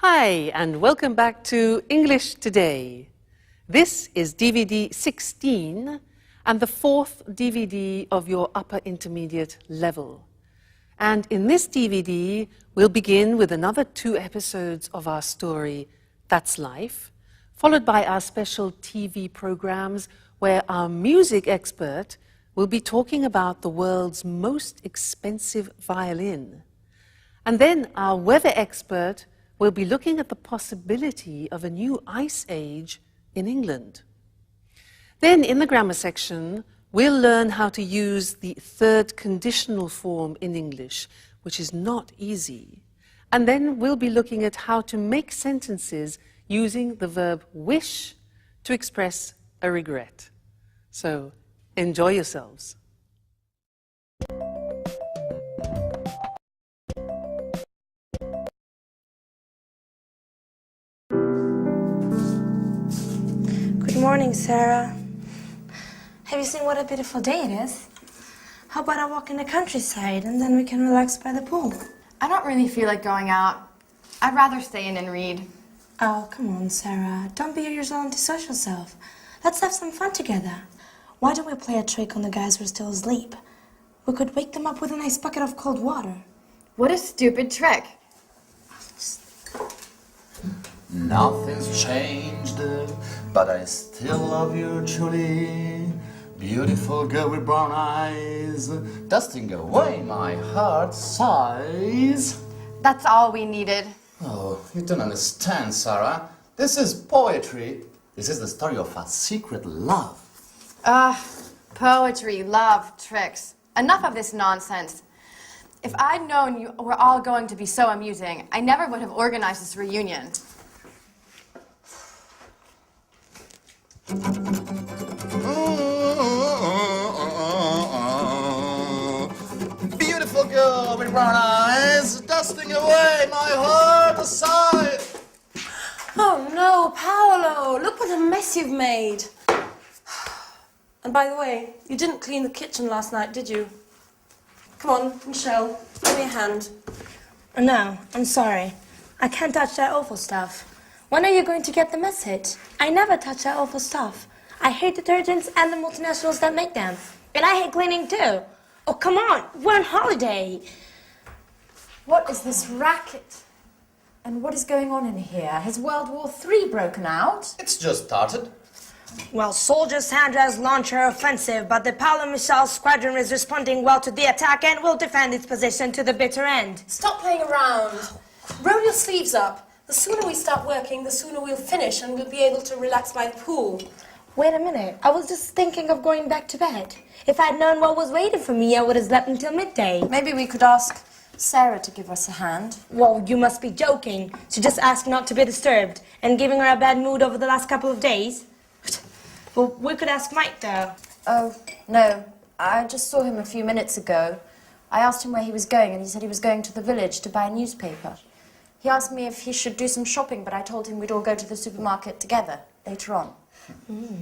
Hi, and welcome back to English Today. This is DVD 16 and the fourth DVD of your upper intermediate level. And in this DVD, we'll begin with another 2 episodes of our story, That's Life, followed by our special TV programs where our music expert will be talking about the world's most expensive violin. And then our weather expert will be looking at the possibility of a new ice age in England. Then in the grammar section, we'll learn how to use the third conditional form in English, which is not easy. And then we'll be looking at how to make sentences using the verb wish to express a regret. So enjoy yourselves. Good morning, Sarah. Have you seen what a beautiful day it is? How about I walk in the countryside and then we can relax by the pool? I don't really feel like going out. I'd rather stay in and read. Oh, come on, Sarah. Don't be your usual antisocial self. Let's have some fun together. Why don't we play a trick on the guys who are still asleep? We could wake them up with a nice bucket of cold water. What a stupid trick. Nothing's changed, but I still love you truly. Beautiful girl with brown eyes, dusting away my heart's sighs. That's all we needed. Oh, you don't understand, Sarah. This is poetry. This is the story of a secret love. Poetry, love, tricks. Enough of this nonsense. If I'd known you were all going to be so amusing, I never would have organized this reunion. Beautiful girl with brown eyes, dusting away my heart aside. Oh no, Paolo! Look what a mess you've made. And by the way, you didn't clean the kitchen last night, did you? Come on, Michelle, give me a hand. No, I'm sorry. I can't touch that awful stuff. When are you going to get the message? I never touch that awful stuff. I hate detergents and the multinationals that make them. And I hate cleaning too. Oh, come on, we're on holiday. What is this racket? And what is going on in here? Has World War III broken out? It's just started. Well, soldier Sandra's launched her offensive, but the Paolo Michel squadron is responding well to the attack and will defend its position to the bitter end. Stop playing around. Roll your sleeves up. The sooner we start working, the sooner we'll finish and we'll be able to relax by the pool. Wait a minute, I was just thinking of going back to bed. If I'd known what was waiting for me, I would have slept until midday. Maybe we could ask Sarah to give us a hand. Well, you must be joking. She just asked not to be disturbed and giving her a bad mood over the last couple of days. Well, we could ask Mike, though. Oh, no. I just saw him a few minutes ago. I asked him where he was going, and he said he was going to the village to buy a newspaper. He asked me if he should do some shopping, but I told him we'd all go to the supermarket together later on.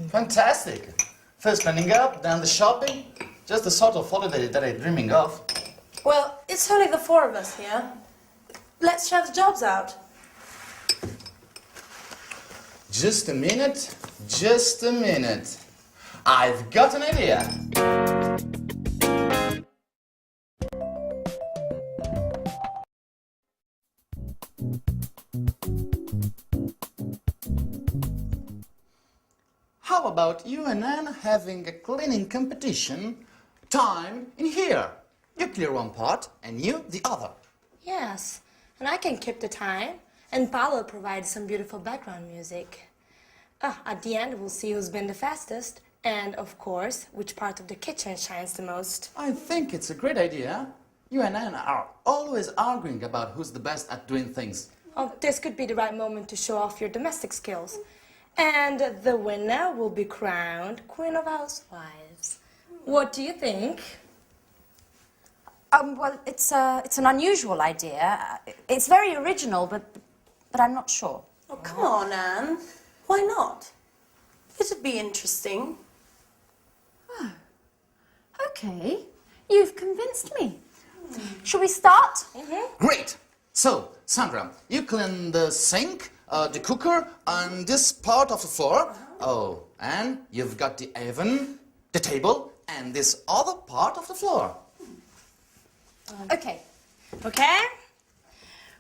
Fantastic. First cleaning up, then the shopping. Just the sort of holiday that I'm dreaming of. Well, it's only the 4 of us here. Let's share the jobs out. Just a minute, just a minute. I've got an idea. How about you and Anne having a cleaning competition? Time in here. You clear one part and you the other. Yes, and I can keep the time. And Paolo provides some beautiful background music. At the end, we'll see who's been the fastest. And, of course, which part of the kitchen shines the most. I think it's a great idea. You and Anne are always arguing about who's the best at doing things. Oh, this could be the right moment to show off your domestic skills. And the winner will be crowned Queen of Housewives. What do you think? Well, it's an unusual idea. It's very original, but I'm not sure. Oh, come on, Anne. Why not? It'd be interesting. Okay, you've convinced me. Shall we start? Great! So, Sandra, you clean the sink, the cooker, and this part of the floor. Oh, and you've got the oven, the table, and this other part of the floor. Okay. Okay?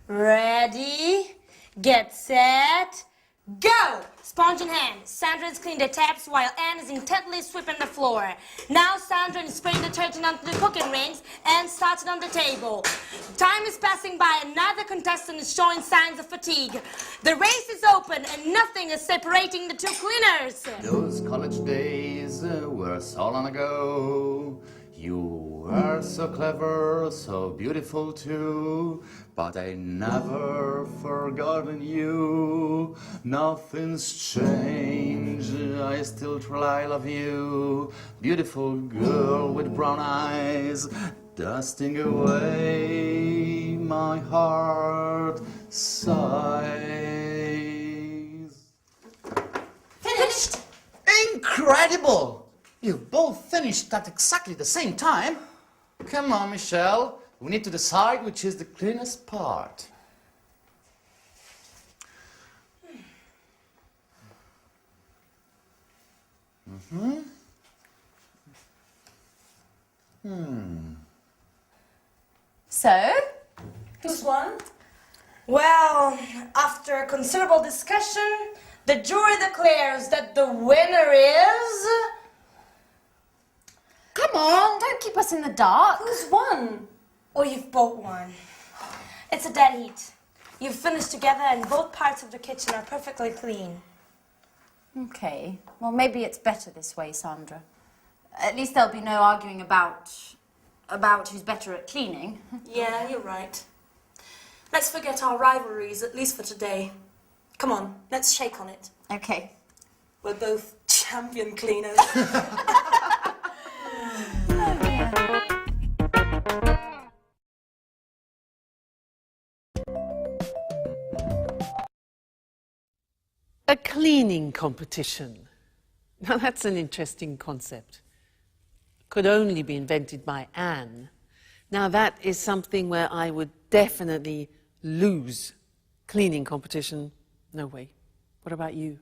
Ready, get set, go! Sponge in hand. Sandra is cleaning the taps while Anne is intently sweeping the floor. Now Sandra is spraying detergent onto the cooking rings and starts it on the table. Time is passing by. Another contestant is showing signs of fatigue. The race is open and nothing is separating the two cleaners. Those college days were so long ago. You were so clever, so beautiful too. But I never forgotten you. Nothing's changed. I still try love you. Beautiful girl with brown eyes, dusting away my heart sighs. Finished. Incredible! You both finished at exactly the same time. Come on, Michelle. We need to decide which is the cleanest part. So, Who's won? Well, after considerable discussion, the jury declares that the winner is... come on, don't keep us in the dark. Who's won? Oh, you've both won. It's a dead heat. You've finished together and both parts of the kitchen are perfectly clean. Okay, well, maybe it's better this way, Sandra. At least there'll be no arguing about who's better at cleaning. Yeah, you're right. Let's forget our rivalries, at least for today. Come on, let's shake on it. Okay. We're both champion cleaners. A cleaning competition. Now that's an interesting concept. Could only be invented by Anne. Now that is something where I would definitely lose. Cleaning competition, no way. What about you?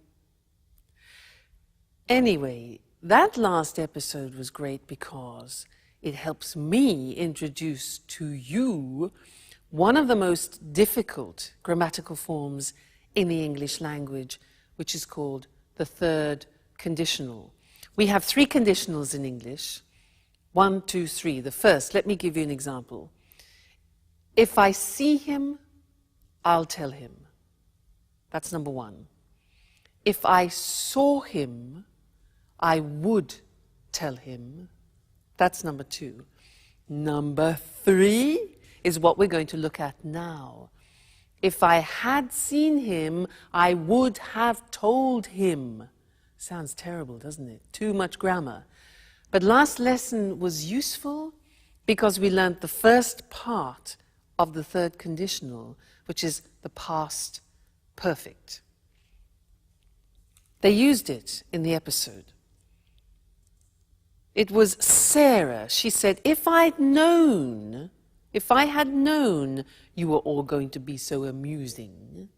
Anyway, that last episode was great because it helps me introduce to you one of the most difficult grammatical forms in the English language, which is called the third conditional. We have three conditionals in English. 1, 2, 3. The first, let me give you an example. If I see him, I'll tell him. That's number 1. If I saw him, I would tell him. That's number 2. Number 3 is what we're going to look at now. If I had seen him, I would have told him. Sounds terrible, doesn't it? Too much grammar. But last lesson was useful because we learned the first part of the third conditional, which is the past perfect. They used it in the episode. It was Sarah. She said, if I had known you were all going to be so amusing,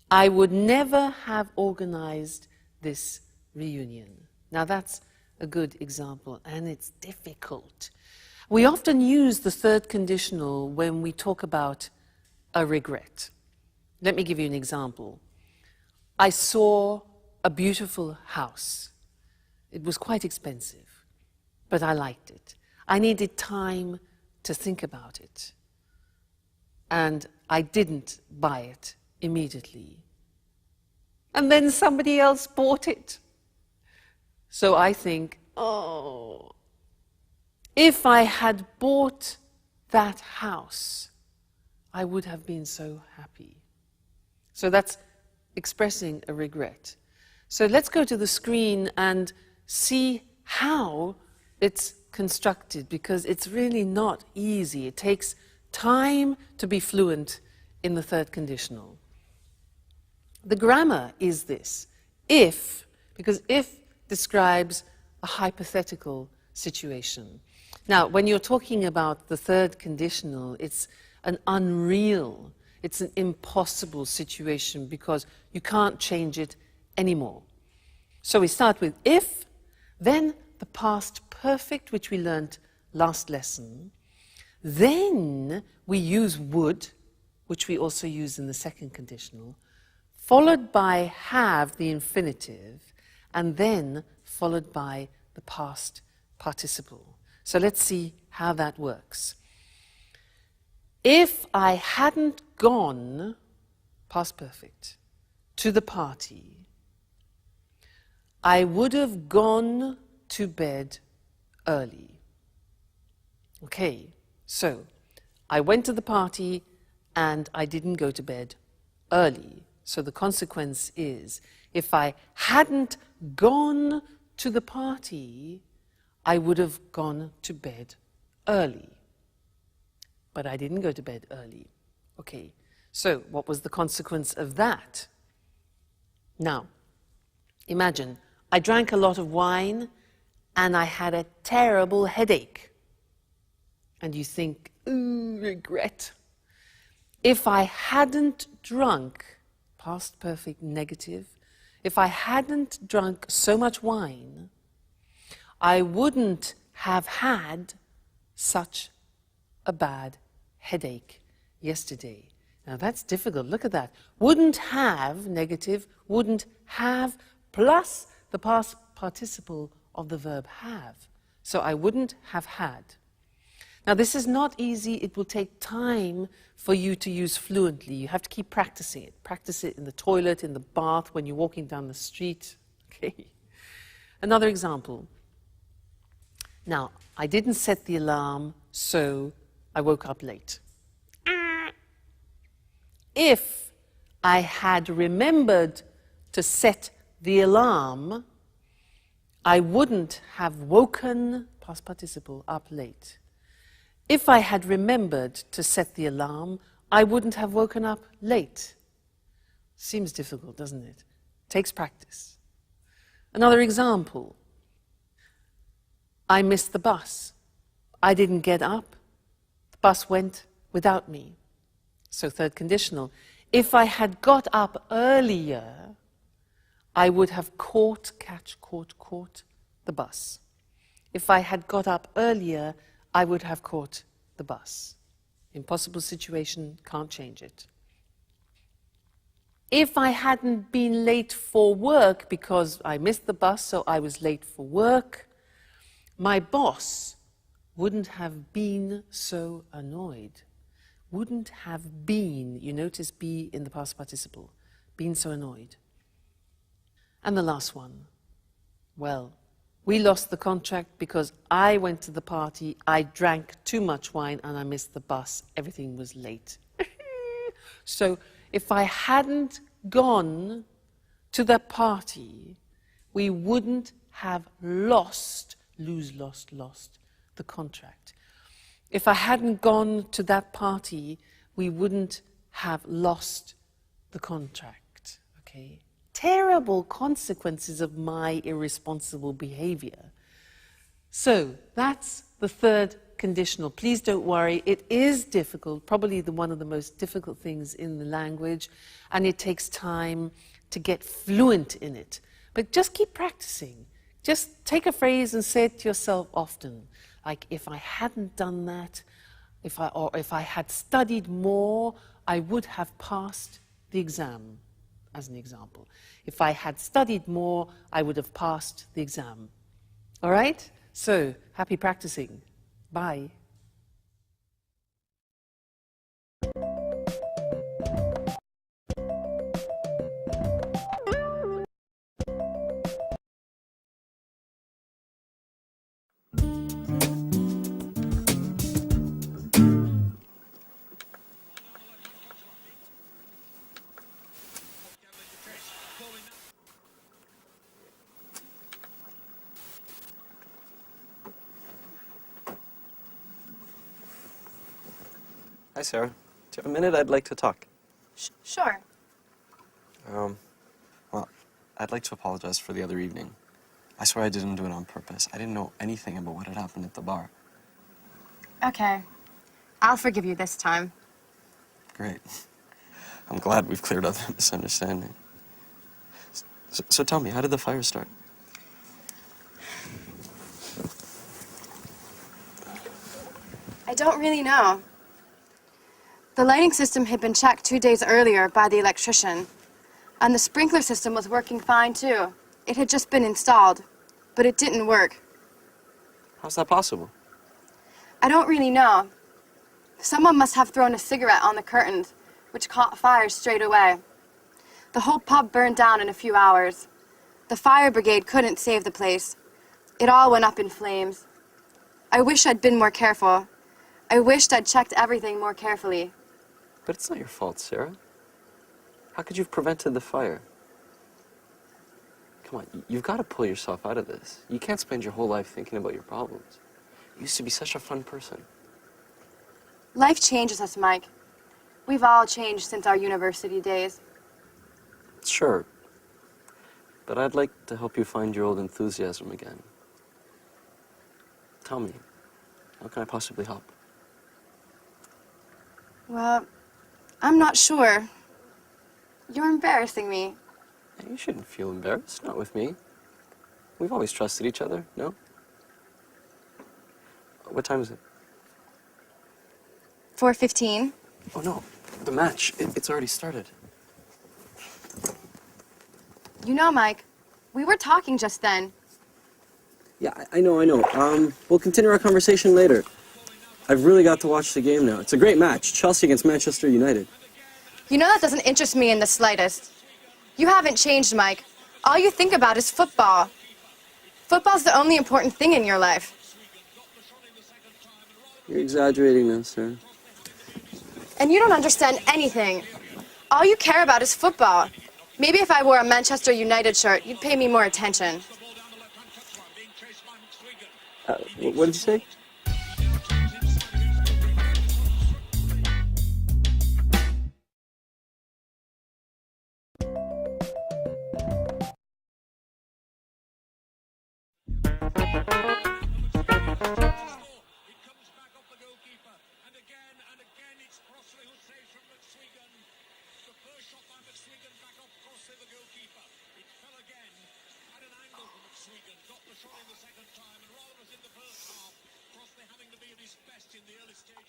I would never have organized this reunion. Now that's a good example, and it's difficult. We often use the third conditional when we talk about a regret. Let me give you an example. I saw a beautiful house. It was quite expensive, but I liked it. I needed time to think about it, and I didn't buy it immediately. And then somebody else bought it. So I think, oh, if I had bought that house, I would have been so happy. So that's expressing a regret. So let's go to the screen and see how it's constructed, because it's really not easy. It takes time to be fluent in the third conditional. The grammar is this: if, because if describes a hypothetical situation. Now, when you're talking about the third conditional, it's an unreal, it's an impossible situation because you can't change it anymore. So we start with if, then the past perfect, which we learned last lesson. Then we use would, which we also use in the second conditional, followed by have, the infinitive, and then followed by the past participle. So let's see how that works. If I hadn't gone, past perfect, to the party, I would have gone to bed early. Okay, so I went to the party and I didn't go to bed early. So the consequence is, if I hadn't gone to the party, I would have gone to bed early. But I didn't go to bed early. Okay, so what was the consequence of that? Now, imagine I drank a lot of wine and I had a terrible headache. And you think, ooh, regret. If I hadn't drunk, past perfect negative, if I hadn't drunk so much wine, I wouldn't have had such a bad headache yesterday. Now that's difficult. Look at that. Wouldn't have, negative, wouldn't have, plus the past participle of the verb have. So I wouldn't have had. Now this is not easy. It will take time for you to use fluently. You have to keep practicing it. Practice it in the toilet, in the bath, when you're walking down the street. Okay. Another example. Now, I didn't set the alarm, so I woke up late. If I had remembered to set the alarm, I wouldn't have woken, past participle, up late. If I had remembered to set the alarm, I wouldn't have woken up late. Seems difficult, doesn't it? Takes practice. Another example. I missed the bus. I didn't get up. The bus went without me. So third conditional. If I had got up earlier, I would have caught the bus. If I had got up earlier, I would have caught the bus. Impossible situation, can't change it. If I hadn't been late for work because I missed the bus, so I was late for work, my boss wouldn't have been so annoyed. Wouldn't have been, you notice be in the past participle, been so annoyed. And the last one, well, we lost the contract because I went to the party, I drank too much wine and I missed the bus. Everything was late. So if I hadn't gone to the party, we wouldn't have lost the contract. If I hadn't gone to that party, we wouldn't have lost the contract, okay? Terrible consequences of my irresponsible behavior. So that's the third conditional. Please don't worry, it is difficult, probably one of the most difficult things in the language, and it takes time to get fluent in it. But just keep practicing. Just take a phrase and say it to yourself often. Like, if I hadn't done that, if I had studied more, I would have passed the exam, as an example. If I had studied more, I would have passed the exam. All right? So, happy practicing. Bye. Hi, Sarah. Do you have a minute? I'd like to talk. Sure. Well, I'd like to apologize for the other evening. I swear I didn't do it on purpose. I didn't know anything about what had happened at the bar. Okay. I'll forgive you this time. Great. I'm glad we've cleared up that misunderstanding. So tell me, how did the fire start? I don't really know. The lighting system had been checked 2 days earlier by the electrician, and the sprinkler system was working fine too. It had just been installed, but it didn't work. How's that possible? I don't really know. Someone must have thrown a cigarette on the curtains, which caught fire straight away. The whole pub burned down in a few hours. The fire brigade couldn't save the place. It all went up in flames. I wish I'd been more careful. I wished I'd checked everything more carefully. But it's not your fault, Sarah. How could you have prevented the fire? Come on, you've got to pull yourself out of this. You can't spend your whole life thinking about your problems. You used to be such a fun person. Life changes us, Mike. We've all changed since our university days. Sure. But I'd like to help you find your old enthusiasm again. Tell me, how can I possibly help? Well, I'm not sure. You're embarrassing me. Hey, you shouldn't feel embarrassed, not with me. We've always trusted each other, no? What time is it? 4:15. Oh, no, the match. It's already started. You know, Mike, we were talking just then. Yeah, I know. We'll continue our conversation later. I've really got to watch the game now. It's a great match. Chelsea against Manchester United. You know that doesn't interest me in the slightest. You haven't changed, Mike. All you think about is football. Football's the only important thing in your life. You're exaggerating now, Sarah. And you don't understand anything. All you care about is football. Maybe if I wore a Manchester United shirt, you'd pay me more attention. What did you say?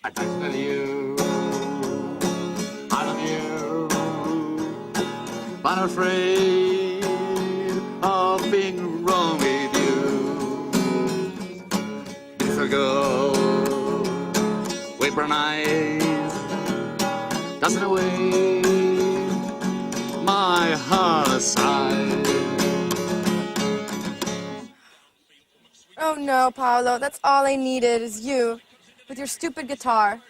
I love you, I love you, but I'm afraid of being wrong with you. Beautiful girl with brown eyes, dancing away my heart aside. Oh no, Paolo, that's all I needed is you, with your stupid guitar.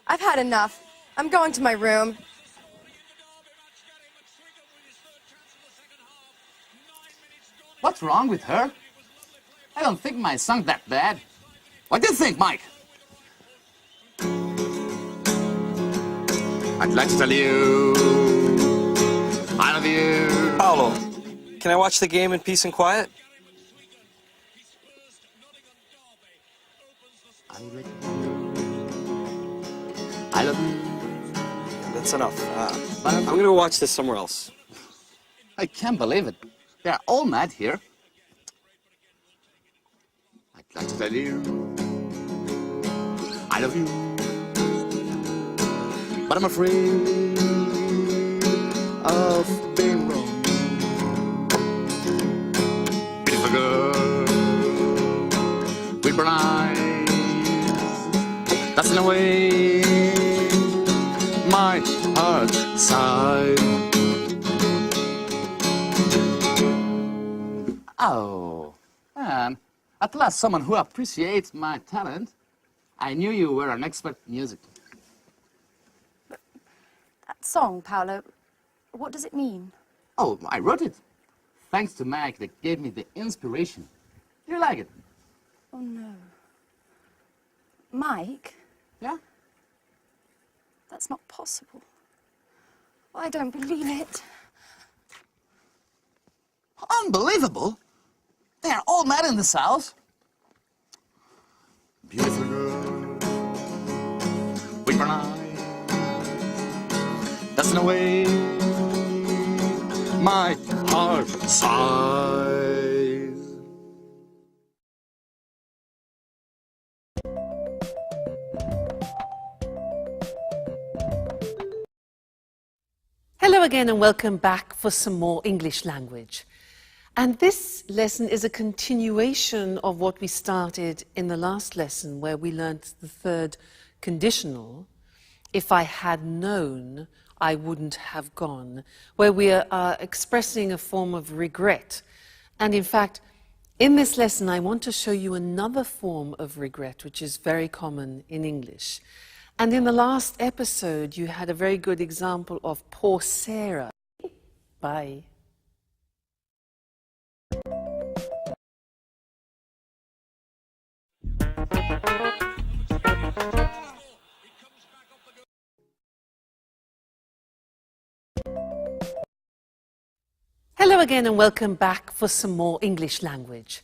I've had enough. I'm going to my room. What's wrong with her? I don't think my song's that bad. What do you think, Mike? I'd like to tell you I love you. Paolo, can I watch the game in peace and quiet? I love you. That's enough. I'm gonna go watch this somewhere else. I can't believe it. They're all mad here. I'd like to tell you I love you, but I'm afraid of being wrong. Beautiful girl with brown eyes, that's in a way my heart sighed. Oh, man. At last, someone who appreciates my talent. I knew you were an expert in music. That song, Paolo, what does it mean? Oh, I wrote it. Thanks to Mike that gave me the inspiration. You like it? Oh, no. Mike? Yeah? That's not possible. I don't believe it. Unbelievable. They are all mad in this house. Beautiful girl with brown eyes, away. My heart sighs. Hello again and welcome back for some more English language. And this lesson is a continuation of what we started in the last lesson, where we learnt the third conditional, if I had known, I wouldn't have gone, where we are expressing a form of regret. And in fact, in this lesson, I want to show you another form of regret, which is very common in English. And in the last episode, you had a very good example of poor Sarah. Bye. Hello again and welcome back for some more English language.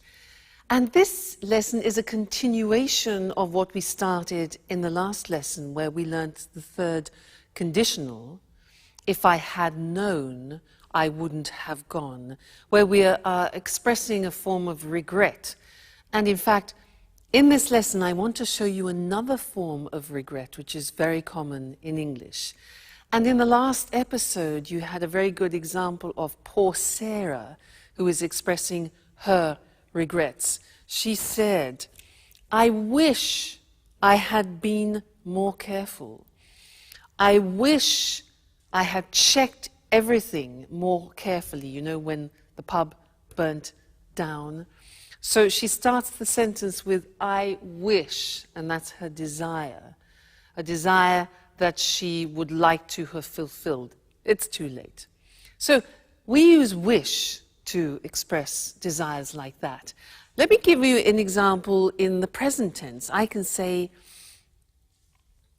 And this lesson is a continuation of what we started in the last lesson, where we learnt the third conditional, if I had known, I wouldn't have gone, where we are expressing a form of regret. And in fact, in this lesson, I want to show you another form of regret, which is very common in English. And in the last episode, you had a very good example of poor Sarah, who is expressing her regrets. She said, I wish I had been more careful. I wish I had checked everything more carefully, you know, when the pub burnt down. So she starts the sentence with, I wish, and that's her desire. A desire that she would like to have fulfilled. It's too late. So we use wish to express desires like that. Let me give you an example in the present tense. I can say,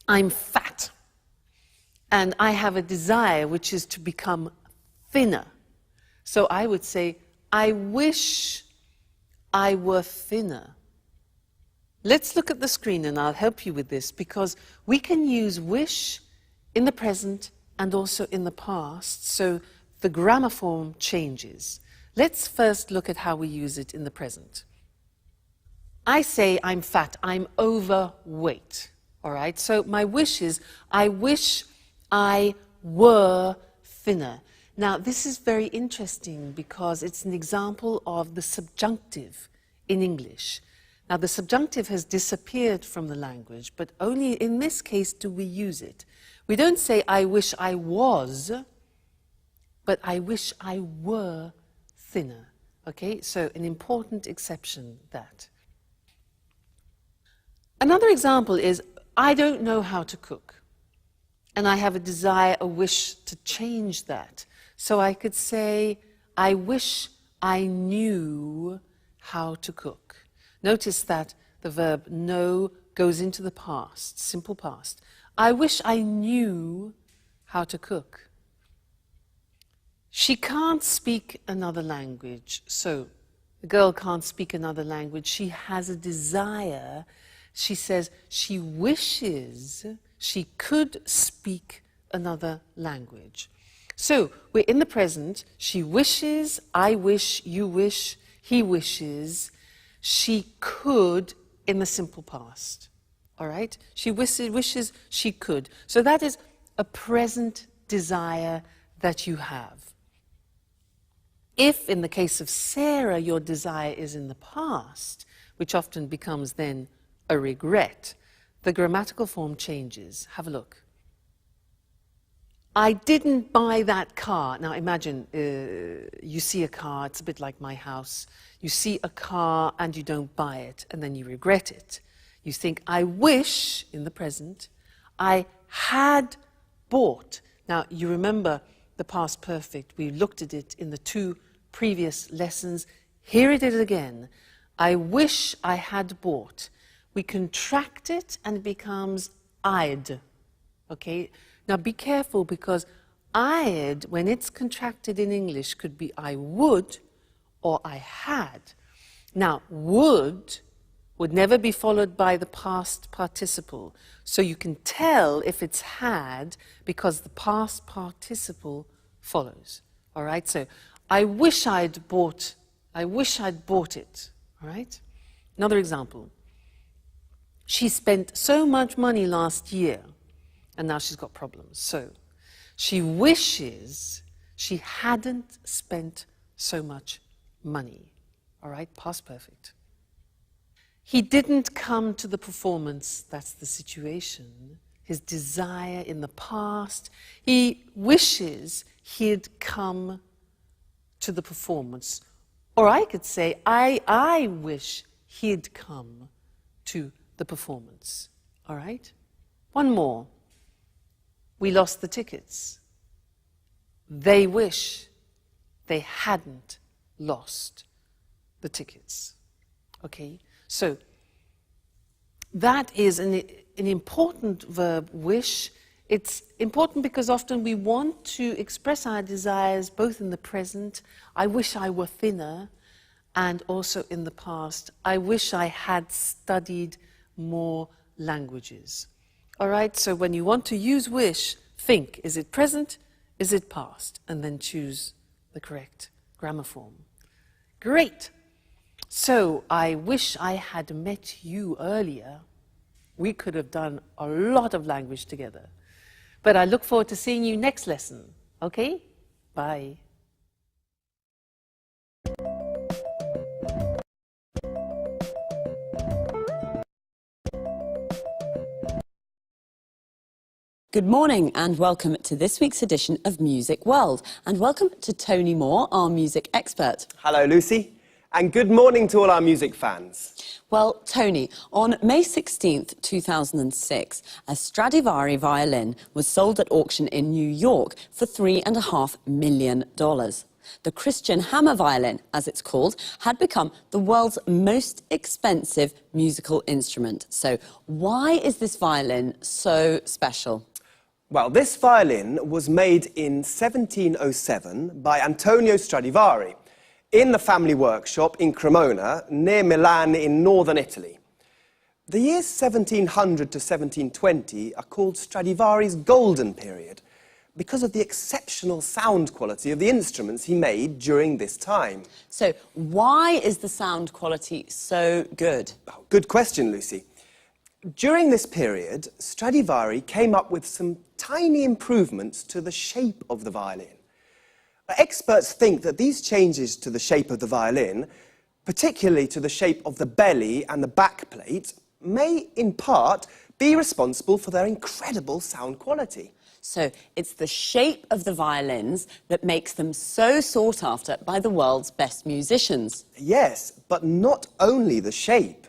I'm fat, and I have a desire which is to become thinner. So I would say, I wish I were thinner. Let's look at the screen and I'll help you with this, because we can use wish in the present and also in the past, so the grammar form changes. Let's first look at how we use it in the present. I say I'm fat, I'm overweight, all right? So my wish is, I wish I were thinner. Now, this is very interesting because it's an example of the subjunctive in English. Now, the subjunctive has disappeared from the language, but only in this case do we use it. We don't say, I wish I was, but I wish I were thinner. Okay, so an important exception, that. Another example is, I don't know how to cook, and I have a desire, a wish to change that. So I could say, I wish I knew how to cook. Notice that the verb know goes into the past, simple past. I wish I knew how to cook. She can't speak another language. So the girl can't speak another language. She has a desire. She says she wishes she could speak another language. So we're in the present. She wishes, I wish, you wish, he wishes. She could in the simple past, all right? She wishes she could. So that is a present desire that you have. If, in the case of Sarah, your desire is in the past, which often becomes then a regret, the grammatical form changes. Have a look. I didn't buy that car. Now imagine you see a car, it's a bit like my house. You see a car and you don't buy it, and then you regret it. You think, I wish, in the present, I had bought. Now you remember the past perfect. We looked at it in the two previous lessons. Here it is again. I wish I had bought. We contract it and it becomes I'd. Okay? Now be careful, because I'd, when it's contracted in English, could be I would or I had. Now, would would never be followed by the past participle. So you can tell if it's had because the past participle follows. All right? So I wish I'd bought it. All right? Another example. She spent so much money last year and now she's got problems. So she wishes she hadn't spent so much money. All right? Past perfect. He didn't come to the performance, that's the situation. His desire in the past. He wishes he'd come to the performance. Or I could say, I wish he'd come to the performance. All right? One more. We lost the tickets. They wish they hadn't lost the tickets. Okay? So, that is an important verb, wish. It's important because often we want to express our desires both in the present, I wish I were thinner, and also in the past, I wish I had studied more languages. All right, so when you want to use wish, think, is it present, is it past? And then choose the correct grammar form. Great. So, I wish I had met you earlier. We could have done a lot of language together. But I look forward to seeing you next lesson. Okay? Bye. Good morning and welcome to this week's edition of Music World. And welcome to Tony Moore, our music expert. Hello, Lucy. And good morning to all our music fans. Well, Tony, on May 16th, 2006, a Stradivari violin was sold at auction in New York for $3.5 million. The Christian Hammer violin, as it's called, had become the world's most expensive musical instrument. So why is this violin so special? Well, this violin was made in 1707 by Antonio Stradivari in the family workshop in Cremona, near Milan in northern Italy. The years 1700 to 1720 are called Stradivari's golden period because of the exceptional sound quality of the instruments he made during this time. So why is the sound quality so good? Oh, good question, Lucy. During this period, Stradivari came up with some tiny improvements to the shape of the violin. Experts think that these changes to the shape of the violin, particularly to the shape of the belly and the backplate, may, in part, be responsible for their incredible sound quality. So it's the shape of the violins that makes them so sought after by the world's best musicians. Yes, but not only the shape.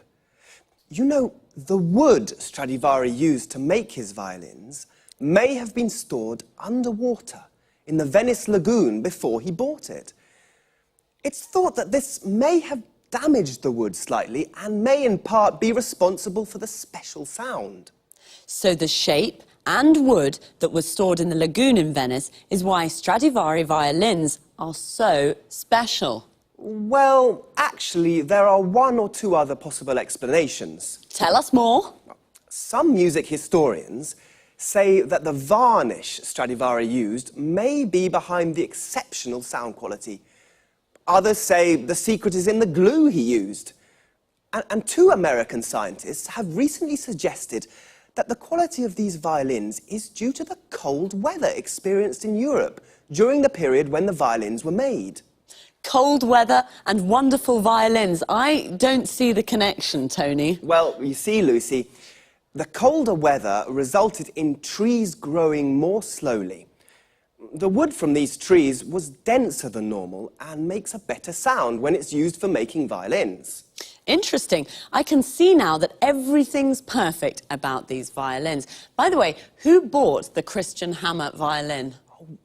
You know, the wood Stradivari used to make his violins may have been stored underwater in the Venice lagoon before he bought it. It's thought that this may have damaged the wood slightly and may in part be responsible for the special sound. So the shape and wood that was stored in the lagoon in Venice is why Stradivari violins are so special. Well, actually, there are one or two other possible explanations. Tell us more. Some music historians say that the varnish Stradivari used may be behind the exceptional sound quality. Others say the secret is in the glue he used. And two American scientists have recently suggested that the quality of these violins is due to the cold weather experienced in Europe during the period when the violins were made. Cold weather and wonderful violins. I don't see the connection, Tony. Well, you see, Lucy, the colder weather resulted in trees growing more slowly. The wood from these trees was denser than normal and makes a better sound when it's used for making violins. Interesting. I can see now that everything's perfect about these violins. By the way, who bought the Christian Hammer violin?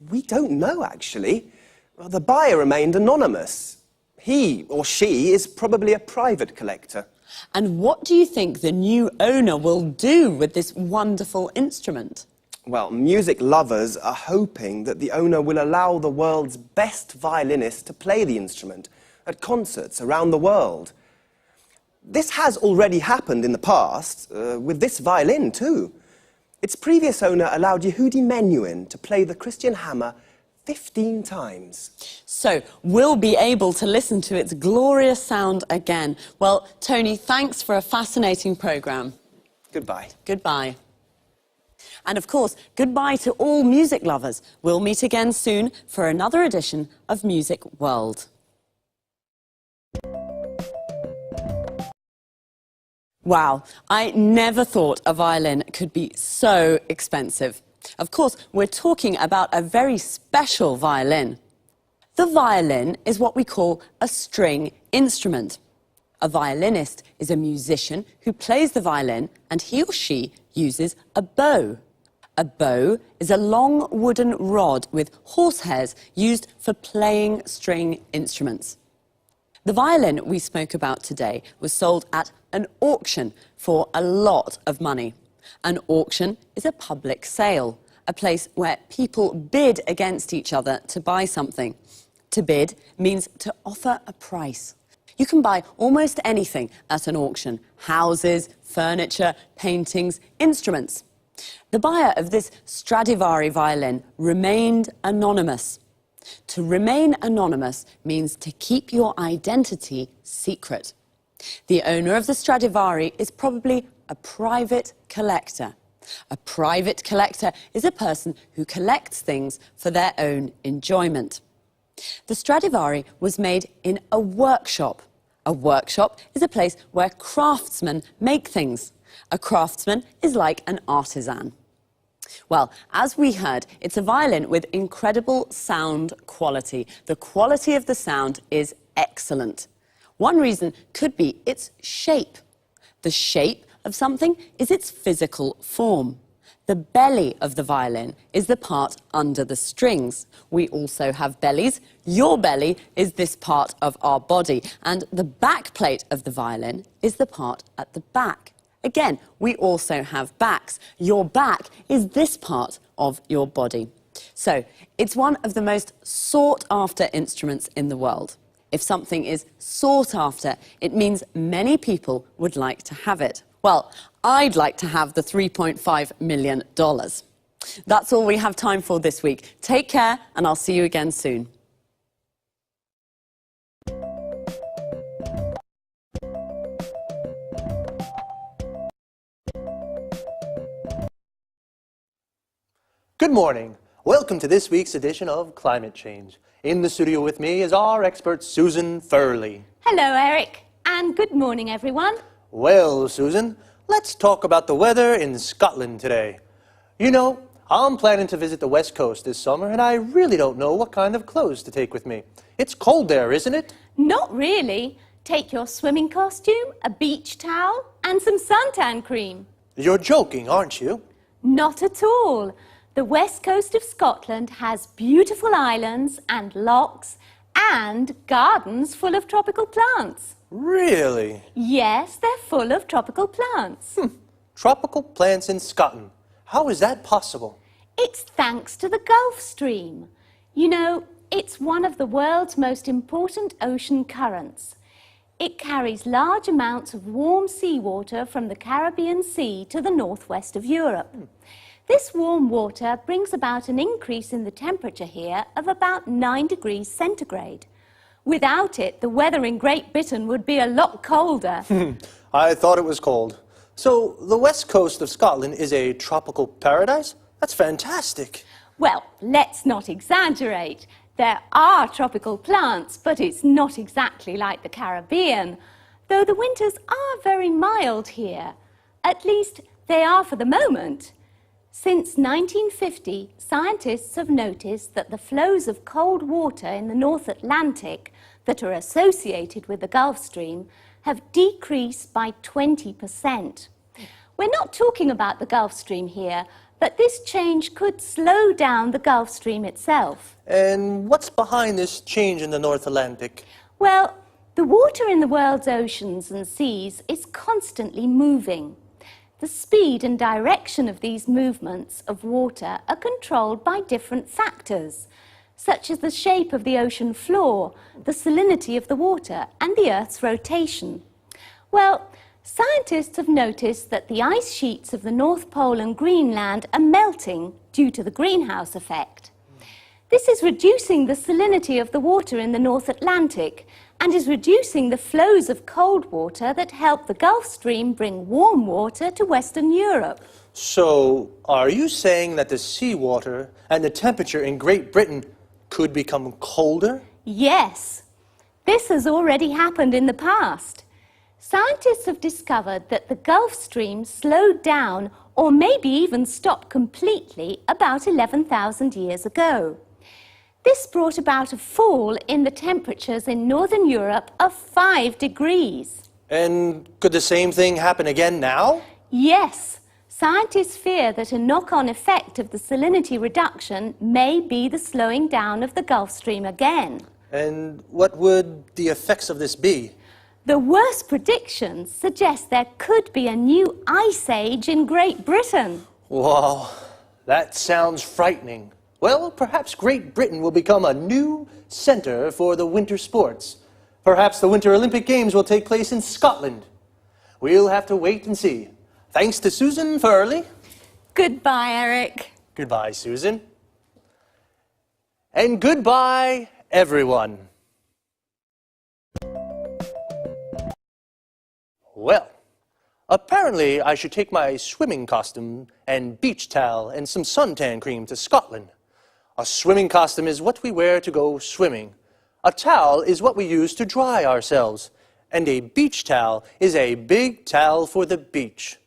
We don't know, actually. Well, the buyer remained anonymous. He or she is probably a private collector. And what do you think the new owner will do with this wonderful instrument? Well, music lovers are hoping that the owner will allow the world's best violinists to play the instrument at concerts around the world. This has already happened in the past, with this violin too. Its previous owner allowed Yehudi Menuhin to play the Christian hammer 15 times. So we'll be able to listen to its glorious sound again. Well, Tony, thanks for a fascinating programme. Goodbye. Goodbye. And of course, goodbye to all music lovers. We'll meet again soon for another edition of Music World. Wow, I never thought a violin could be so expensive. Of course, we're talking about a very special violin. The violin is what we call a string instrument. A violinist is a musician who plays the violin, and he or she uses a bow. A bow is a long wooden rod with horsehairs used for playing string instruments. The violin we spoke about today was sold at an auction for a lot of money. An auction is a public sale, a place where people bid against each other to buy something. To bid means to offer a price. You can buy almost anything at an auction: houses, furniture, paintings, instruments. The buyer of this Stradivari violin remained anonymous. To remain anonymous means to keep your identity secret. The owner of the Stradivari is probably a private collector. A private collector is a person who collects things for their own enjoyment. The Stradivari was made in a workshop. A workshop is a place where craftsmen make things. A craftsman is like an artisan. Well, as we heard, it's a violin with incredible sound quality. The quality of the sound is excellent. One reason could be its shape. The shape of something is its physical form. The belly of the violin is the part under the strings. We also have bellies. Your belly is this part of our body, and the back plate of the violin is the part at the back. Again, we also have backs. Your back is this part of your body. So, it's one of the most sought-after instruments in the world. If something is sought after, it means many people would like to have it. Well, I'd like to have the $3.5 million. That's all we have time for this week. Take care, and I'll see you again soon. Good morning. Welcome to this week's edition of Climate Change. In the studio with me is our expert, Susan Furley. Hello, Eric, and good morning, everyone. Well, Susan, let's talk about the weather in Scotland today. You know, I'm planning to visit the West Coast this summer, and I really don't know what kind of clothes to take with me. It's cold there, isn't it? Not really. Take your swimming costume, a beach towel, and some suntan cream. You're joking, aren't you? Not at all. The west coast of Scotland has beautiful islands and lochs and gardens full of tropical plants. Really? Yes, they're full of tropical plants. Tropical plants in Scotland. How is that possible? It's thanks to the Gulf Stream. You know, it's one of the world's most important ocean currents. It carries large amounts of warm seawater from the Caribbean Sea to the northwest of Europe. This warm water brings about an increase in the temperature here of about 9 degrees centigrade. Without it, the weather in Great Britain would be a lot colder. I thought it was cold. So, the west coast of Scotland is a tropical paradise? That's fantastic. Well, let's not exaggerate. There are tropical plants, but it's not exactly like the Caribbean, though the winters are very mild here. At least, they are for the moment. Since 1950, scientists have noticed that the flows of cold water in the North Atlantic that are associated with the Gulf Stream have decreased by 20%. We're not talking about the Gulf Stream here, but this change could slow down the Gulf Stream itself. And what's behind this change in the North Atlantic? Well, the water in the world's oceans and seas is constantly moving. The speed and direction of these movements of water are controlled by different factors, such as the shape of the ocean floor, the salinity of the water, and the Earth's rotation. Well, scientists have noticed that the ice sheets of the North Pole and Greenland are melting due to the greenhouse effect. This is reducing the salinity of the water in the North Atlantic and is reducing the flows of cold water that help the Gulf Stream bring warm water to Western Europe. So, are you saying that the seawater and the temperature in Great Britain could become colder? Yes. This has already happened in the past. Scientists have discovered that the Gulf Stream slowed down or maybe even stopped completely about 11,000 years ago. This brought about a fall in the temperatures in Northern Europe of 5 degrees. And could the same thing happen again now? Yes. Scientists fear that a knock-on effect of the salinity reduction may be the slowing down of the Gulf Stream again. And what would the effects of this be? The worst predictions suggest there could be a new ice age in Great Britain. Wow, that sounds frightening. Well, perhaps Great Britain will become a new center for the winter sports. Perhaps the Winter Olympic Games will take place in Scotland. We'll have to wait and see. Thanks to Susan Furley. Goodbye, Eric. Goodbye, Susan. And goodbye, everyone. Well, apparently I should take my swimming costume and beach towel and some suntan cream to Scotland. A swimming costume is what we wear to go swimming. A towel is what we use to dry ourselves. And a beach towel is a big towel for the beach.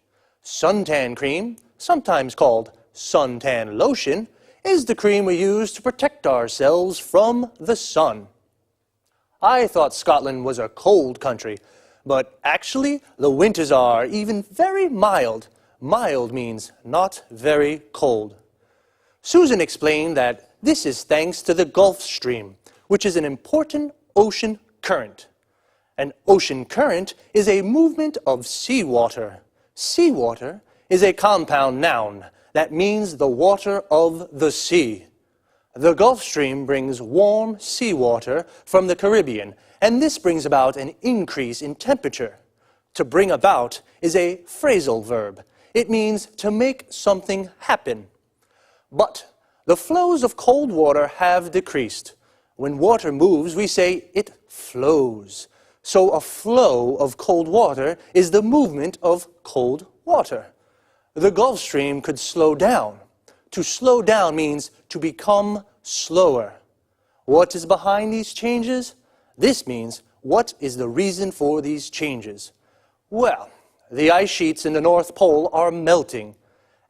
Suntan cream, sometimes called suntan lotion, is the cream we use to protect ourselves from the sun. I thought Scotland was a cold country, but actually the winters are even very mild. Mild means not very cold. Susan explained that this is thanks to the Gulf Stream, which is an important ocean current. An ocean current is a movement of seawater. Seawater is a compound noun that means the water of the sea. The Gulf Stream brings warm seawater from the Caribbean, and this brings about an increase in temperature. To bring about is a phrasal verb. It means to make something happen. But the flows of cold water have decreased. When water moves, we say it flows. So a flow of cold water is the movement of cold water. The Gulf Stream could slow down. To slow down means to become slower. What is behind these changes? This means, what is the reason for these changes? Well, the ice sheets in the North Pole are melting.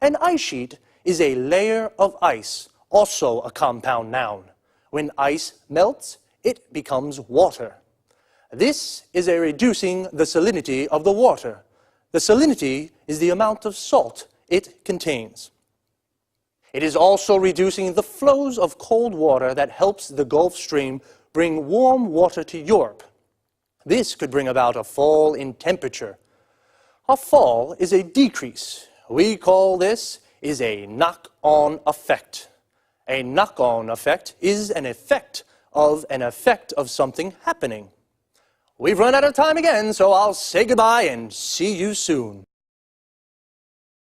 An ice sheet is a layer of ice, also a compound noun. When ice melts, it becomes water. This is a reducing the salinity of the water. The salinity is the amount of salt it contains. It is also reducing the flows of cold water that helps the Gulf Stream bring warm water to Europe. This could bring about a fall in temperature. A fall is a decrease. We call this is a knock-on effect. A knock-on effect is an effect of something happening. We've run out of time again, so I'll say goodbye and see you soon.